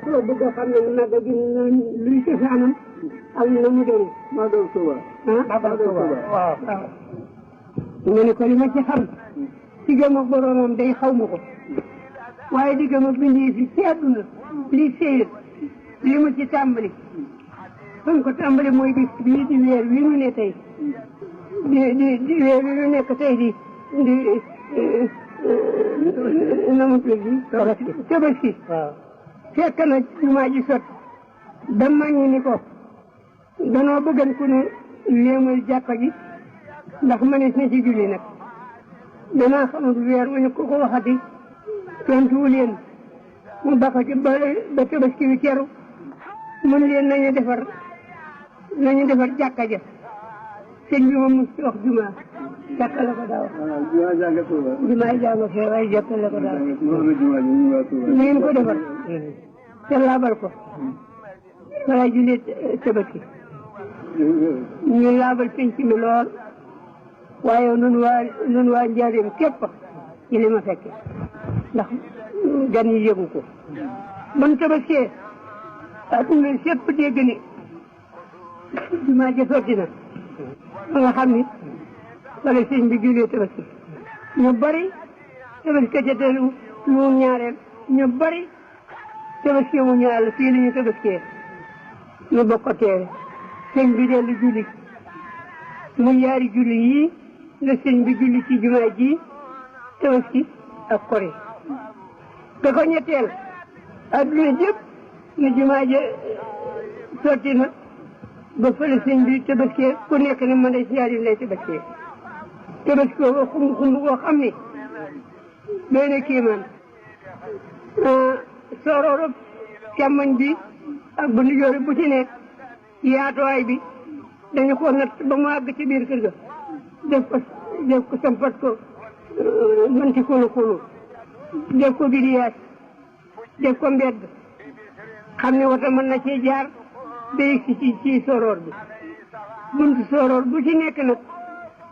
soo bëgg a xam ne nag gi luy cosaanam ak na mu demee. Magal Touba. Magal Touba waaw. nga ne ko li ma ci xam. ci gëm ak boromam day xaw ma ko. waaye di gëm ak bindee fi ci àdduna. li séer li mu ci tàmbali. fan ko tàmbali mooy bis bii di weer wi mu ne tey. di weer wi mu nekk tey di na mu tudd Tabaski. waaw. fekk na jumaa ji sot ba mag ñi ni ko danoo bëggan ku ne léemul jàkka ji ndax mënees na ci julli nag danaa xamul weer wu ñu ko waxati tontuwu leen mu baka ci ba Tabaski wi keru mun leen nañu defar jàkka ja sëñ bi moom mu ci wax jumaa jàkka la ko daaw jumaa jàng fee waaye jàkka la ko daaw ngeen ko defar te laabal ko wala julli Tabaski ñu laabal penc mi lool waaye nun waa njaareem képp ci li ma fekke ndax gan yi yëgu ko man Tabaski adduna sépp dégg ni jumaa ja sotti na ba nga xam ni wala sëñ bi jullee Tabaski ñu bari Tabaski ca telu mu ñaareel ñu bari Tabaski mu ñaareel fii la ñu Tabaski ñu bokk teere sëñ bi dellu julli mu yaari julli yii la sëñ bi julli ci jumaa ji Tabaski ak Kori da ko ñetteel adduna jëpp ne jumaa ji sotti na ba fële sëñ bi Tabaski ku nekk ne man de siyaari lay Tabaski Tabaski boobu xumb koo xam ne doy na kéemaan sororo càmmoñ bi ak bu ndijoor bu ci nekk yaatuwaay bi dañu ko natt ba mu àgg ci biir kër ga def ko sampat ko manti kunu def ko giriyaas def ko mbedd xam ne wata mën na cee jaar ba yegg ci soror bi buntu soror bu ci nekk nag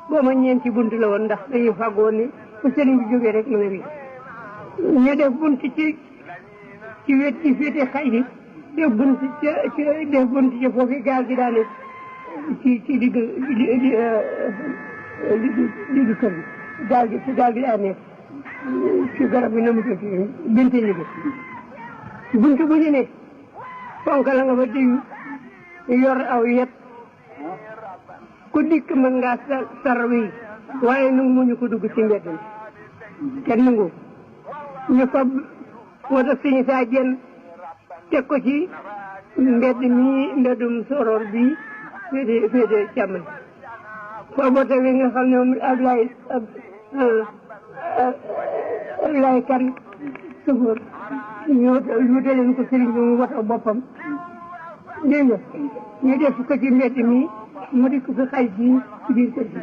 boo ma ñeenti buntu la woon ndax dañuy fàggoon ni fu sëriñ bi jógee rek mën a ri ñu def buntu ci wet ci féete xay bi def buntu ci foofu gaal gi daane ci digg kër gi gaal gi daa nekk ci garab bi na mu tudd binte liggéey buntu bu ñu ne fonk la nga fa diyu yor aw yet ku dikk mën ngaa sar wi waaye nangu mu ñu ko dugg ci mbedd mi kenn nangu ñu fab wata siñi saa jenn teg ko ci mbeddum soror bi féete càmmoñ foofu wata wi nga xam ne moom Ablaye Kan sëfoor ñu wute leen ko sëriñ bi mu wata boppam dégg nga ñu def ko ci mbedd mi mu di ko fi xay ji ci biir kër gi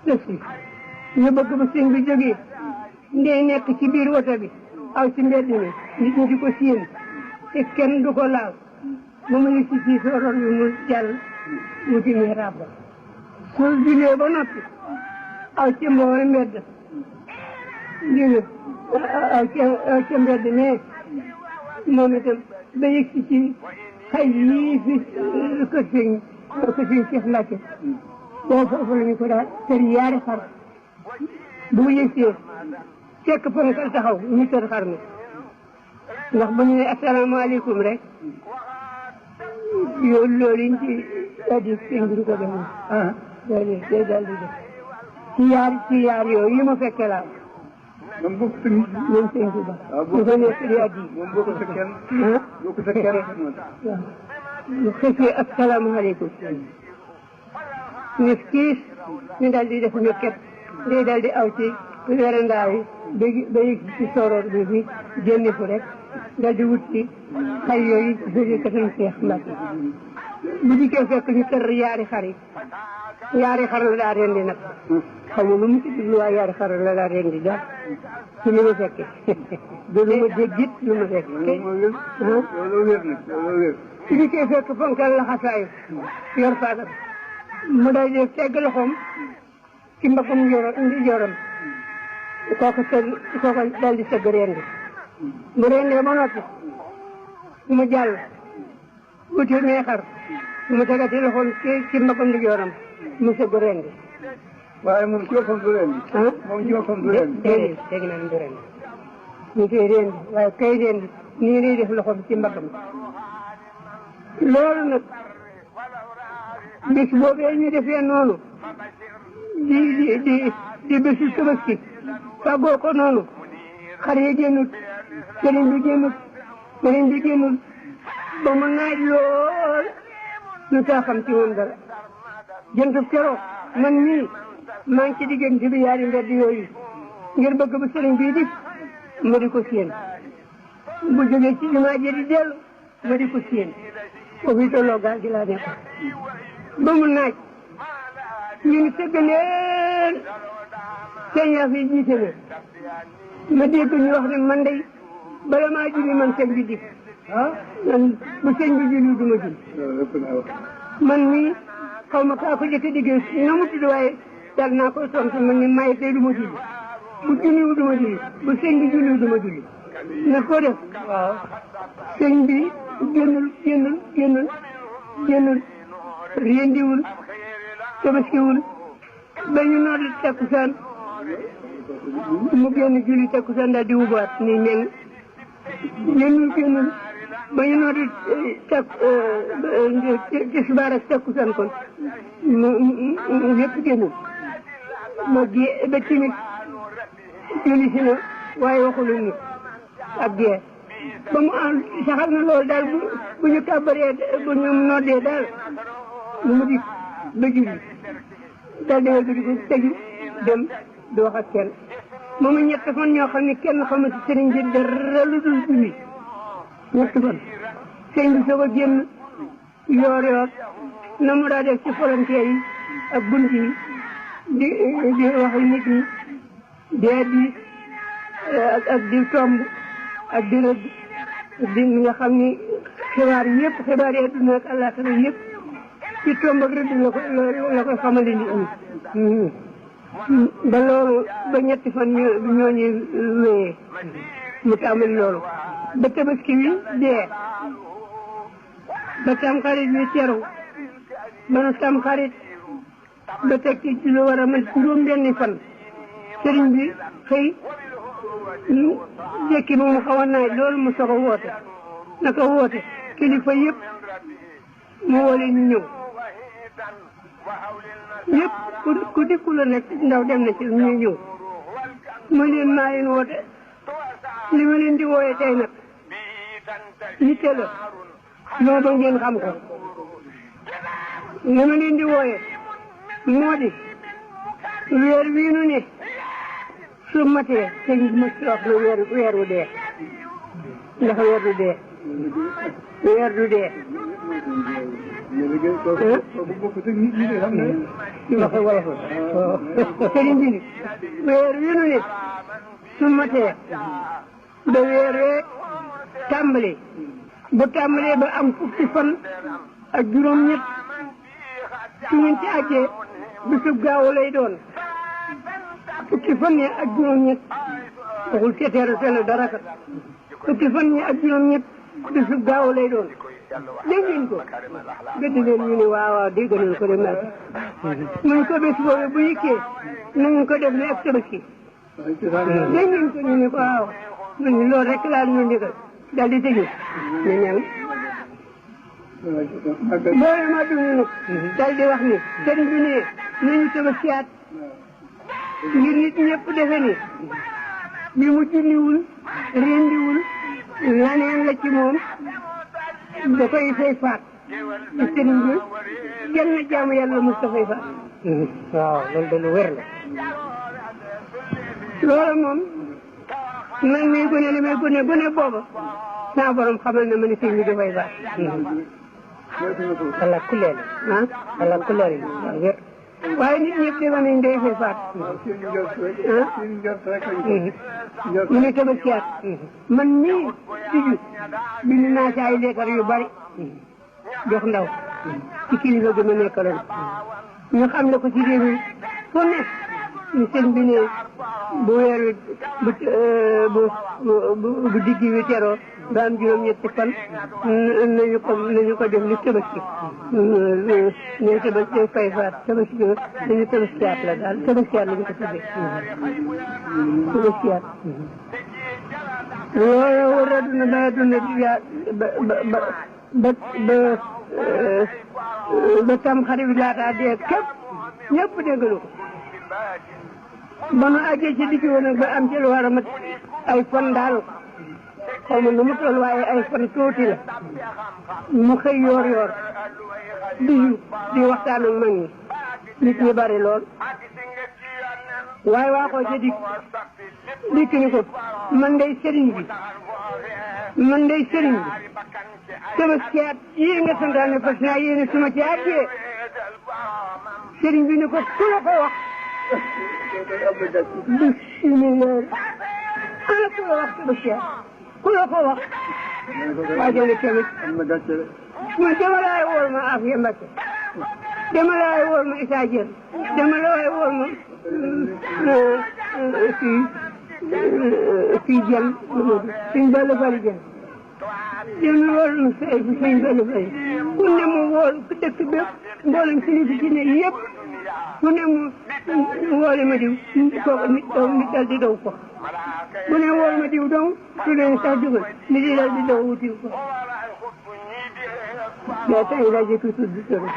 def si ñu bëgg ba sëñ bi jógee ndey nekk ci biir woto bi aw ci mbedd mi nit ñi di ko séen te kenn du ko laal ba mu ngi ci soror bi mu jàll mu ci miiraab ba su jullee ba noppi aw ci mboori mbedd dégg nga aw ci mbedd mais moom itam ba yëg ci xay yii fi kër sëñ Cheikh Mbacke boo foofu la ñu ko daal tër yaari xar bu yëgsee fekk ponkal taxaw ñu tër xar mi ndax bu ñu ne asalaamaaleykum rek loolu yi ñu ci addi sëñ bi du ko def loolu day daal di def ci yaar yooyu yi ma fekke laa moom bokk sa nit ñoom sëñ bi ba ñu ko nekk di addi moom bokk sa kenn bokk sa kenn waaw ñu xëccee asalaamaaleykum ñu kiis ñu daal di def ñokket day daal di aw ci werandaa yi ba yëg ci soror bi fi génne fu rek daal di wut ci xay yooyu jóge ko sëñ Cheikh Mbacke bu dikkee fekk ñu tër yaari xar la daa rendi nag xam nga lu mu ci jublu waaye yaari xar la daa rendi daal ci li ma fekke du lu ma déggit lu ma fekke loolu wér na loolu wér su dikkee fekk fonkal la xasaayu yor faagam mu day def tegg loxoom ci mbaggam joram kooku daal di sëgg rendi bu rendee ba noppi mu jàll wuti neexar mu tegati loxoom ci mbagam di jooram mu sëgg rendi waaye moom ci boppam du rendi. moom ci boppam du rendi. déedéet dégg naa ne du rendi ñu koy rendi waaye kay rendi nii lay def loxoom ci mbagam loolu nag bis boobee ñu defee noonu di bésu Tabaski fàggoo ko noonu xar yi génnut sëriñ bi génnut ba mu naaj lool ñu taa xam ci moom dara jëntub keroog man mii maa ngi ci diggante bi yaari mbedd yooyu ngir bëgg bu sëriñ bii dik ma di ko séen bu jógee ci jumaa ji di dellu ma di ko séen foofu yi tolloo gaal gi laa nekk ba mu naaj ñu ni sëgg leen sëñ yaa fi jiite na ma dégg ñu wax ne man day bala maa julli man sëñ bi dik man bu sëñ bi julli du ma julli man mii xaw ma kaa ko jëkk diggee na mu tudd waaye dal naa koy tontu man ni maye tey du ma julli bu julliwu du ma julli bu sëñ bi julliwu du ma julli na ko def waaw sëñ bi génnul rendiwul tabaskiwul ba ñu noonu takkusaan mu génn julli takkusaan daal di wubaat ni mel génnul ba ñu noonu tisbaar ak takkusaan kon mu lépp génnul ma gée ba timit julli si na waaye waxulu nit ak gée ba mu am saxal na loolu daal bu ñu kàbbaree bu ñu noddee daal mu di ba julli daal di wal ba di ko tëju dem di wax ak kenn moom ñett fan ñoo xam ne kenn xamul ci sëriñ bi dara lu dul julli ñett fan sëriñ bi soog a génn yoor na mu daa def ci volontaire yi ak bunt yi di wax nit ñi di ak di tomb ak di rëdd di nga xam ni xibaar yëpp xibaar yi adduna ak àllaaxira yëpp ci tomb ak rëdd la koy xamale nit ñi ba loolu ba ñetti fan ñooñu wéyee mu tàmbali loolu ba tabaski wi dee ba tamxarit wi teru ba nu tamxarit ba teg ci lu war a mën juróom-benni fan sëriñ bi xëy jekki ba mu xaw a naaj loolu mu soog a woote naka woote kilifa yëpp mu woo leen ñu ñëw yëpp ku dikku la nekk ndaw dem na ci ñu ñëw ma leen maa leen woote li ma leen di wooyee tey nag yitte la moo ba ngeen xam ko li ma leen di wooyee moo di weer wii nu ne su matee sëñ bi ma si wax ne weer wu dee ndax weer du dee weer du dee waxe wolof sëriñ bi weer wii nu ne su matee ba weer wee tàmbali bu tàmbalee ba am fukki fan ak juróom-ñett su ngeen ci àggee bisub gaaw lay doon fukki fan yi ak juróom-ñett waxul teteeru seen dara kat fukki fan yi ak juróom-ñett bisub gaaw lay doon dégg ngeen ko gëdd leen ñu ne waaw dégg nañ ko de mel muñ ko bés boobu bu yikkee nañu ko def ne ak tabaski dégg ngeen ko ñu ne ko waaw ñun loolu rek laa ñu ndigal daal di tëju ñu ñaan boole ma dund nag daal di wax ni sëriñ bi ne nañu tabaskiyaat ngir nit ñëpp defe ni bi mu julliwul rendiwul laneen la ci moom da koy fay faat ci sëriñ bi genn jaamu yàlla mos ta fay faat waaw loolu de lu wér la loolu moom man mii gone li may gone booba saa borom xamal na ma ne sëriñ bi dafay faat ala kuleel ala kuleel waaw wér waaye nit ñëpp defe nañ day fay faat mu ne tabaskiyaat man nii tiju bind naa ci ay leetar yu bari jox ndaw ci kilifa gi ma nekkaloon ñu xam ne ko ci réew mi fu ne sëñ bi ne bu weer wi bu diggi wi teroo ba am juróom-ñetti fan nañu ko def li tabaski ne tabaski fay faat tabaski dañu tabaskiyaat la daal tabaskiyaat la ñu ko tuddee tabaskiyaat loolu war a dund ba dund ba tam xarit bi laataa dee képp ñëpp déggalu ko ba nu àggee ci digg woon ba am ci lu war a mat ay fan daal xaw ma nu mu toll waaye ay fan tuuti la mu xëy yoor di waxtaan ak mag ñi nit ñi bari lool waaye waa koo ca dikk ni ko man day sëriñ bi tabaskiyaat yii nga santaane fas naa yéene suma ci àggee sëriñ bi ni ko ku la ko wax bismillah ana ku la wax tabaskiyaat ku la ko wax waa jone tamit man dama laay wóor ma Afia Mbacke dama laay wóor ma Issa Dieng dama laay wóor ma fii Dieng suñ Balla Fally Dieng dama wóor ma suñ Balla Fally ku ne mu wóor ku dëkk bépp mboolem suñu fi ci ne yëpp ku ne mu wóole ma diw kooku nit dal di daw ko ku ne wóor ma diw dong su leen sax dugal nit yi dal di daw wuti ko mais tey laa jëkk tudd toro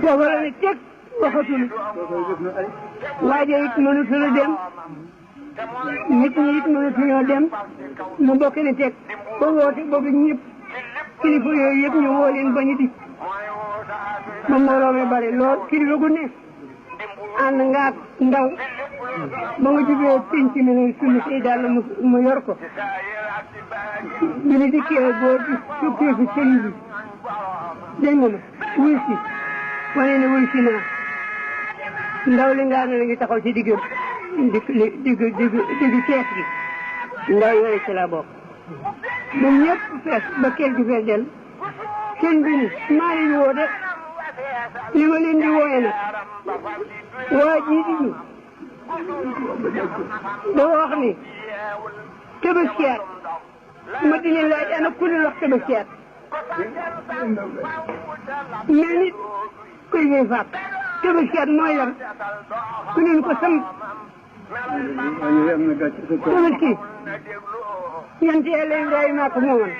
booba la ne teg waxatul waaje it mënutul a dem nit ñi it mënutuñoo dem mu bokk ne teg ba woote boobu ñëpp kilifa yooyu yëpp ñu woo leen ba ñu di ba mbooloo mi bari lool kilifa gu ne ànd ngaak ndaw ba nga jubee penc mi ne suñu say daal mu yor ko bi ñu dikkee góor bi sukkee fi sëriñ bi dégg nga ma wuy si wane ne wuy si naa ndaw li nga ne ngi taxaw ci digg kees gi ndaw yooyu ci la bokk ba ñëpp fees ba kees gi fees del sëñ bi ni maa leen woo de li ma leen di wooye nag waa jii di ñu da wax ni tabaskiyaat ma di leen laaj ana ku leen wax tabaskiyaat mais nit kuy ngay fàq tabaskiyaat mooy lan ku leen ko sam tabaski yonent Yàlla Ibrahima ko moomoon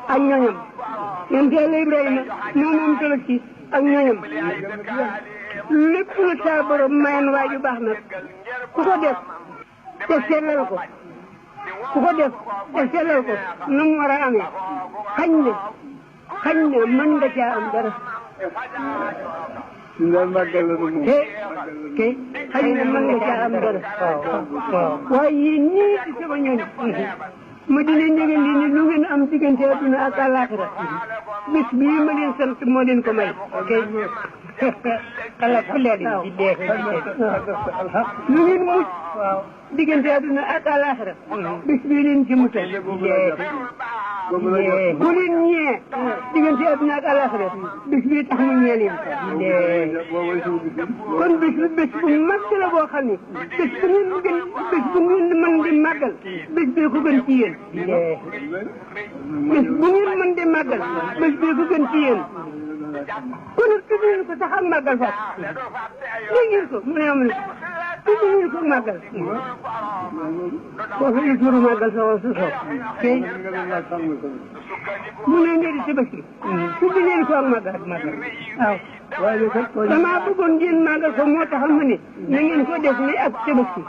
ak ñoñam yonent Yàlla Ibrahima moom tabaski ak ñoñam lépp lu saa borom mayoon waaju baax nag ku ko def te sellal ko nu mu war a amee xañ ne mën nga caa am dara te xañ ne mën nga caa am dara waaye yéen ñii ci sama ñooñ ma di leen yëgal ni lu ngeen am diggante adduna ak àllaaxira bis bii ma leen sant moo leen ko may ala kulli di dee lu ngeen mucc diggante adduna ak àllaaxira bis bii leen ci musal bu leen ñee diggante adduna ak àllaaxira bis bii tax mu ñee leen kon bis bu mag la boo xam ne bis bu ngeen mën di màggal bis bii ko gën ci yéen bis bu ngeen mën di màggal bis bii ko gën ci yéen kon tudd ngeen ko sax ak màggal foofu dégg ngeen ko mu ne am na tudd ngeen ko màggal foofu il faut màggal sa woo sa tey mu ne ngeen di tabaski tudd ngeen ko ak màggal waaw damaa bëggoon ngeen màggal ko moo taxal ma ne na ngeen ko def ni ak tabaski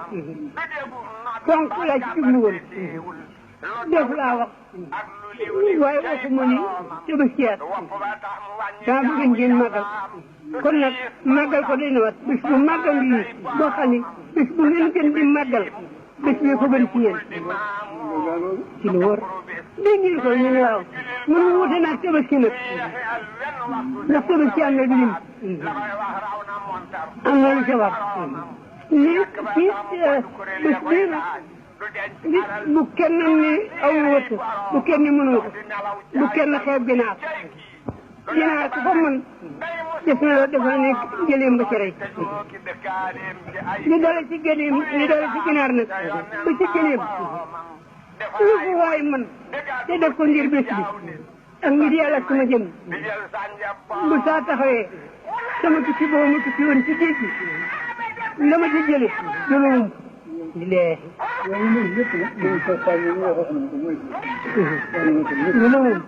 fonk laa ci jublu woon def laa wax waaye waxuma ni tabaskiyaat dama bëgg ngeen màggal kon nag màggal ko day na wat bis bu màggal yi boo xam ne bis bu ngeen gën di màggal bis bi ko gën ci yéen ci lu wóor dégg ngeen ko ñu ne waaw mun wute naag tabaski nag ndax tabaski am na du lim am na lu ca war lii fii bis bii nag bu kenn ni aw wëtt bu kenn ni mënoo ko bu kenn xeeb ginnaaw ginaar ku ko mën def na la defal ne gëléem nga ci rey li dale ci gëléem li dale ci ginaar nag ba ci gëléem lu ko waay mën te def ko ngir bés bi ak ngir yàlla sama jëm bu saa taxawee sama tukki boobu ma tukki woon ci géej gi la ma ci jële dama moom bilee dama moom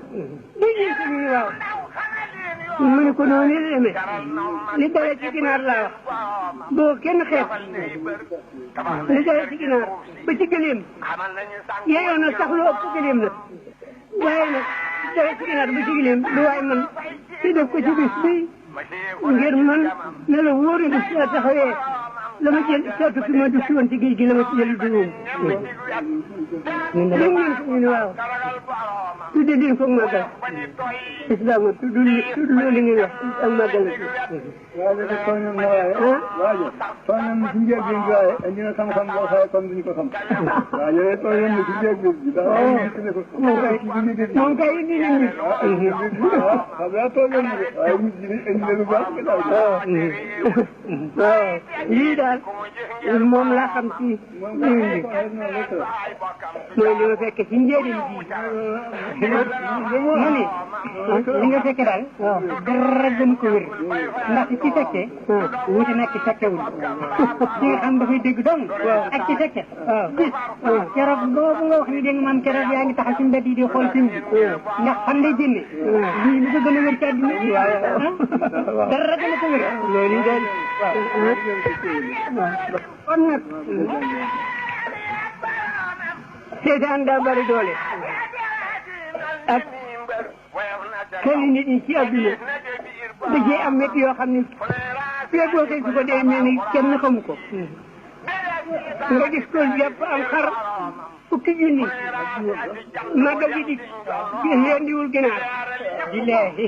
léegi suñu waaw mu ne ko noonu la demee li dalee ci ginaar laa wax boo kenn xeeb li dalee ci ginaar ba ci gëléem yeyoon na sax lu ëpp gëléem nag waaye nag dalee ci ginaar ba ci gëléem lu waay man te def ko ci bis bi ngir man ne la wóor na si taxawee la ma jël seetu fi ma def si woon ci géej gi la ma ci jël du moom. dégg ngeen ko ñu ne waaw tuddee leen ko màggal islam tudd loolu ngeen wax ak màggal la. waaw léegi tooñoon na waaye. waaye tooñoon na si njëlbéen bi waaye indi na xam-xam boo xoolee comme duñu ko xam. waaw yooyu tooñoon na si njëlbéen bi. moom kay indi nañ ñu. xam naa tooñoon na de waaye nit ñi indi na lu baax. waaw lii daal moom laa xam ci mooy li ma fekk ci njëriñ bi ma ne li nga fekke daal dara gën ko wér ndax ci fekke wuti nekk fekkewul ci nga xam dafay dégg dong ak ci fekke gis keroog boobu nga wax ni dégg man keroog yaa ngi taxaw ci mbedd yi di xool film bi ndax fan lay génne lii li ko gën a wér ci àddina dara gën ko wér loolu daal kon nag seetaan daa bari doole ak xeli nit ñi ci àdduna da cee am métti yoo xam ne fii boo koy su ko dee mel ni kenn xamu ko nga gis ko jàpp am xar fukki junni màggal gi di leen diwul ginaar di leehi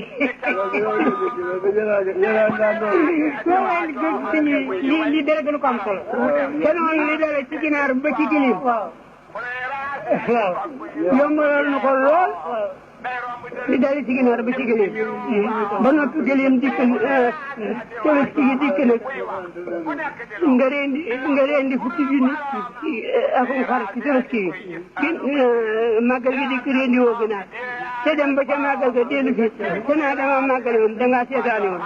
li dara gën ko am solo te noonu li dara ci ginaar ba ci gilim waaw yombaloon na ko lool li dara ci ginaar ba ci gilim ba noppi gilim dikk tabaski gi dikk nag nga rendi fukki junni ak xar ci tabaski gi màggal gi dikk rendi woo ginaar te dem ba ca màggal ga dellu fi te naa dama màggale woon dangaa seetaane woon